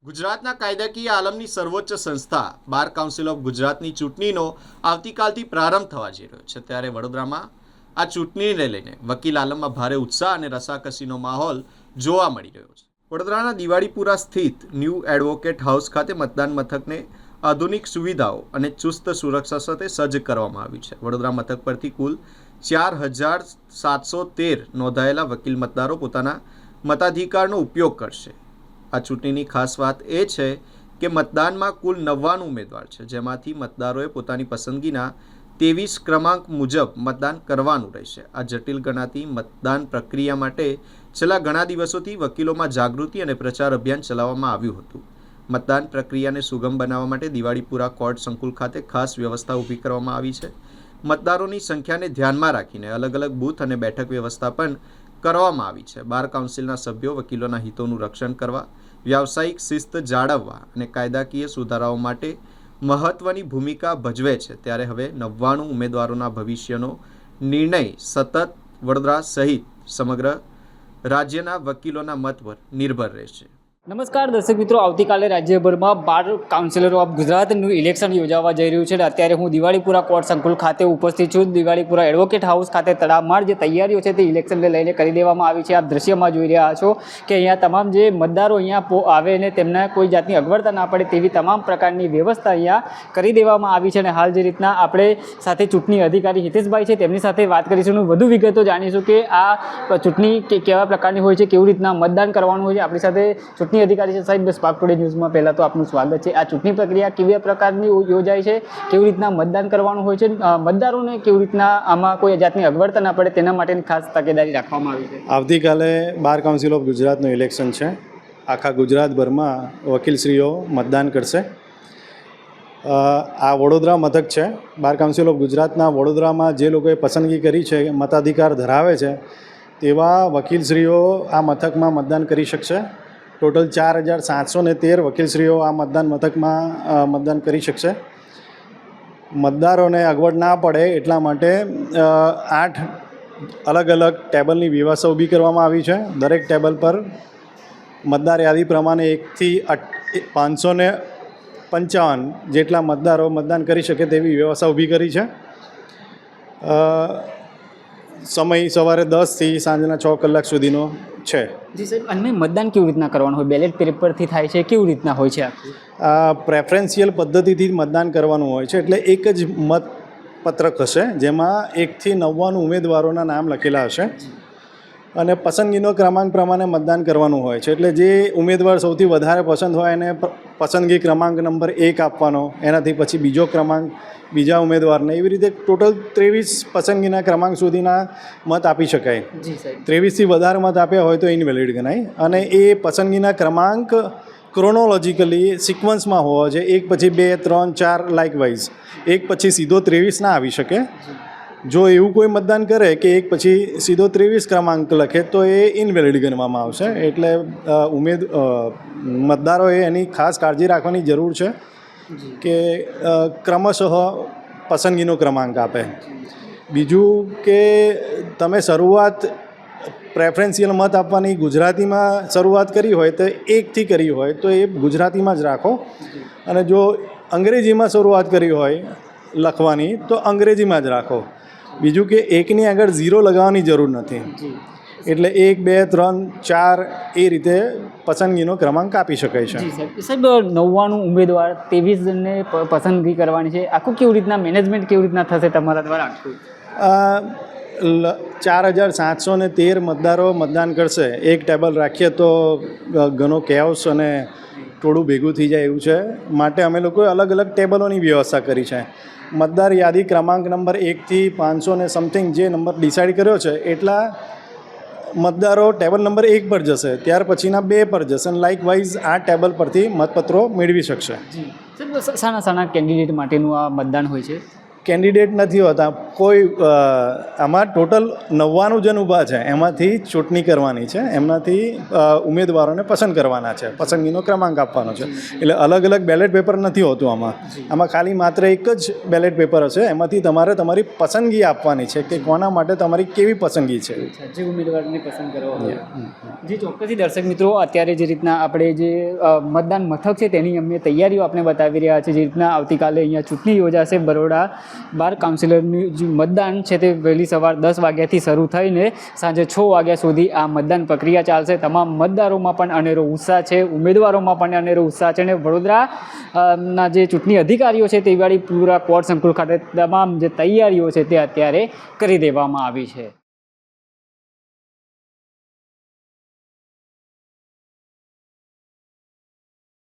ગુજરાતના કાયદાકીય આલમની સર્વોચ્ચ સંસ્થા બાર કાઉન્સિલ ઓફ ગુજરાતની ચૂંટણીનો આવતીકાલથી પ્રારંભ થવા જઈ રહ્યો છે, ત્યારે વડોદરામાં આ ચૂંટણીને લઈને વકીલ આલમમાં ભારે ઉત્સાહ અને રસાકસીનો માહોલ જોવા મળી રહ્યો છે। વડોદરાના દિવાળીપુરા સ્થિત ન્યૂ એડવોકેટ હાઉસ ખાતે મતદાન મથકને આધુનિક સુવિધાઓ અને ચુસ્ત સુરક્ષા સાથે સજ્જ કરવામાં આવ્યું છે। વડોદરા મથક પરથી કુલ 4713 નોંધાયેલા વકીલ મતદારો પોતાના મતાધિકારનો ઉપયોગ કરશે। આ ચૂંટણીની ખાસ વાત એ છે કે મતદાનમાં કુલ 99 ઉમેદવાર છે, જેમાંથી મતદારોએ પોતાની પસંદગીના 23 ક્રમાંક મુજબ મતદાન કરવાનું રહેશે। આ જટિલ ગણાતી મતદાન પ્રક્રિયા માટે છેલ્લા ઘણા દિવસોથી વકીલોમાં જાગૃતિ અને પ્રચાર અભિયાન ચલાવવામાં આવ્યું હતું। મતદાન પ્રક્રિયાને સુગમ બનાવવા માટે દિવાળીપુરા કોર્ટ સંકુલ ખાતે ખાસ વ્યવસ્થા ઊભી કરવામાં આવી છે। મતદારોની સંખ્યાને ધ્યાનમાં રાખીને અલગ અલગ બૂથ અને બેઠક વ્યવસ્થા પણ કરવામાં આવી છે। બાર કાઉન્સિલના સભ્યો વકીલોના હિતોનું રક્ષણ કરવા, વ્યાવસાયિક શિસ્ત જાળવવા અને કાયદાકીય સુધારાઓ માટે મહત્વની ભૂમિકા ભજવે છે, ત્યારે હવે 99 ઉમેદવારોના ભવિષ્યનો નિર્ણય સતત વડોદરા સહિત સમગ્ર રાજ્યના વકીલોના મત પર નિર્ભર રહેશે। નમસ્કાર દર્શક મિત્રો, આવતીકાલે રાજ્યભરમાં બાર કાઉન્સિલરો ઓફ ગુજરાતનું ઇલેક્શન યોજાવા જઈ રહ્યું છે। અત્યારે હું દિવાળીપુરા કોર્ટ સંકુલ ખાતે ઉપસ્થિત છું। દિવાળીપુરા એડવોકેટ હાઉસ ખાતે તડામાર જે તૈયારીઓ છે તે ઇલેક્શનને લઈને કરી દેવામાં આવી છે। આપ દ્રશ્યમાં જોઈ રહ્યા છો કે અહીંયા તમામ જે મતદારો અહીંયા આવે ને તેમને કોઈ જાતની અગવડતા ના પડે તેવી તમામ પ્રકારની વ્યવસ્થા અહીંયા કરી દેવામાં આવી છે। અને હાલ જે રીતના આપણે સાથે ચૂંટણી અધિકારી હિતેશભાઈ છે તેમની સાથે વાત કરીશું અને વધુ વિગતો જાણીશું કે આ ચૂંટણી કેવા પ્રકારની હોય છે, કેવી રીતના મતદાન કરવાનું હોય છે। આપણી સાથે ચૂંટણી અધિકારી છે સાહેબ, સ્પાર્ક ટુડે ન્યૂઝમાં પહેલાં તો આપનું સ્વાગત છે। આ ચૂંટણી પ્રક્રિયા કેવી પ્રકારની યોજાય છે, કેવી રીતના મતદાન કરવાનું હોય છે, મતદારોને કેવી રીતના આમાં કોઈ જાતની અગવડતા ના પડે તેના માટેની ખાસ તકેદારી રાખવામાં આવી છે? આવતીકાલે બાર કાઉન્સિલ ઓફ ગુજરાતનું ઇલેક્શન છે। આખા ગુજરાતભરમાં વકીલશ્રીઓ મતદાન કરશે। આ વડોદરા મથક છે। બાર કાઉન્સિલ ઓફ ગુજરાતના વડોદરામાં જે લોકોએ પસંદગી કરી છે, મતાધિકાર ધરાવે છે તેવા વકીલશ્રીઓ આ મથકમાં મતદાન કરી શકશે। ટોટલ 4713 વકીલશ્રીઓ આ મતદાન મથકમાં મતદાન કરી શકશે। મતદારોને અગવડ ના પડે એટલા માટે 8 અલગ અલગ ટેબલની વ્યવસ્થા ઊભી કરવામાં આવી છે। દરેક ટેબલ પર મતદાર યાદી પ્રમાણે 1 થી 555 જેટલા મતદારો મતદાન કરી શકે તેવી વ્યવસ્થા ઊભી કરી છે। સમય સવારે 10 થી સાંજના 6 કલાક સુધીનો છે। જી સાહેબ, અને મતદાન કેવી રીતના કરવાનું હોય? બેલેટ પેપરથી થાય છે, કેવી રીતના હોય છે? પ્રેફરન્શિયલ પદ્ધતિથી મતદાન કરવાનું હોય છે, એટલે એક જ મતપત્રક હશે જેમાં 1 થી 99 ઉમેદવારોના નામ લખેલા હશે અને પસંદગીનો ક્રમાંક પ્રમાણે મતદાન કરવાનું હોય છે। એટલે જે ઉમેદવાર સૌથી વધારે પસંદ હોય એને પસંદગી ક્રમાંક નંબર 1 આપવાનો, એનાથી પછી બીજો ક્રમાંક બીજા ઉમેદવારને, એવી રીતે ટોટલ 23 પસંદગીના ક્રમાંક સુધીના મત આપી શકાય। 23થી વધારે મત આપ્યા હોય તો ઇનવેલિડ ગણાય। અને એ પસંદગીના ક્રમાંક ક્રોનોલોજીકલી સિક્વન્સમાં હોવા જોઈએ, 1 પછી 2, 3, 4 લાઇકવાઇઝ, 1 પછી સીધો 23 ના આવી શકે। જો એવું કોઈ મતદાન કરે કે 1 પછી સીધો 23 ક્રમાંક લખે તો એ ઇનવેલિડ ગણવામાં આવશે। એટલે મતદારોએ એની ખાસ કાળજી રાખવાની જરૂર છે કે ક્રમશઃ પસંદગીનો ક્રમાંક આપે। બીજું કે તમે શરૂઆત પ્રેફરન્શિયલ મત આપવાની ગુજરાતીમાં શરૂઆત કરી હોય તો 1 થી કરી હોય તો એ ગુજરાતીમાં જ રાખો, અને જો અંગ્રેજીમાં શરૂઆત કરી હોય લખવાની તો અંગ્રેજીમાં જ રાખો। બીજું કે 1ની આગળ 0 લગાવવાની જરૂર નથી, એટલે 1, 2, 3, 4 એ રીતે પસંદગીનો ક્રમાંક આપી શકાય છે। સાહેબ, 99 ઉમેદવાર 23 જણને પસંદગી કરવાની છે, આખું કેવી રીતના મેનેજમેન્ટ કેવી રીતના થશે તમારા દ્વારા? 4713 મતદારો મતદાન કરશે। એક ટેબલ રાખીએ તો ઘણો કેઓસ અને થોડું ભેગું થઈ જાય એવું છે, માટે અમે લોકોએ અલગ અલગ ટેબલોની વ્યવસ્થા કરી છે। મતદાર યાદી ક્રમાંક નંબર 1 થી 500 ને સમથિંગ જે નંબર ડિસાઇડ કર્યો છે એટલા મતદારો ટેબલ નંબર 1 પર જશે, ત્યાર પછીના 2 પર જશે, અને લાઇકવાઇઝ આ ટેબલ પરથી મતપત્રો મેળવી શકશે। સાહેબ, શાના કેન્ડિડેટ માટેનું આ મતદાન હોય છે? કેન્ડિડેટ નથી હોતા. કોઈ આમાં ટોટલ 99 જણ ઊભા છે, એમાંથી ચૂંટણી કરવાની છે, એમનાથી ઉમેદવારોને પસંદ કરવાના છે, પસંદગીનો ક્રમાંક આપવાનો છે. એટલે અલગ અલગ બેલેટ પેપર નથી હોતું આમાં ખાલી માત્ર એક જ બેલેટ પેપર હશે. એમાંથી તમારે તમારી પસંદગી આપવાની છે કે કોના માટે તમારી કેવી પસંદગી છે, જે ઉમેદવારને પસંદ કરવા હોય. જે ચોક્કસથી દર્શક મિત્રો, અત્યારે જે રીતના આપણે જે મતદાન મથક છે તેની અમને તૈયારીઓ આપણે બતાવી રહ્યા છે. જે રીતના આવતીકાલે અહીંયા ચૂંટણી યોજાશે. બરોડા બાર કાઉન્સિલરનું જે મતદાન છે તે વહેલી સવાર 10 વાગ્યાથી શરૂ થઈને સાંજે 6 વાગ્યા સુધી આ મતદાન પ્રક્રિયા ચાલશે. તમામ મતદારોમાં પણ અનેરો ઉત્સાહ છે, ઉમેદવારોમાં પણ અનેરો ઉત્સાહ છે. અને વડોદરા ના જે ચૂંટણી અધિકારીઓ છે તે દિવાળીપુરા કોર્ટ સંકુલ ખાતે તમામ જે તૈયારીઓ છે તે અત્યારે કરી દેવામાં આવી છે.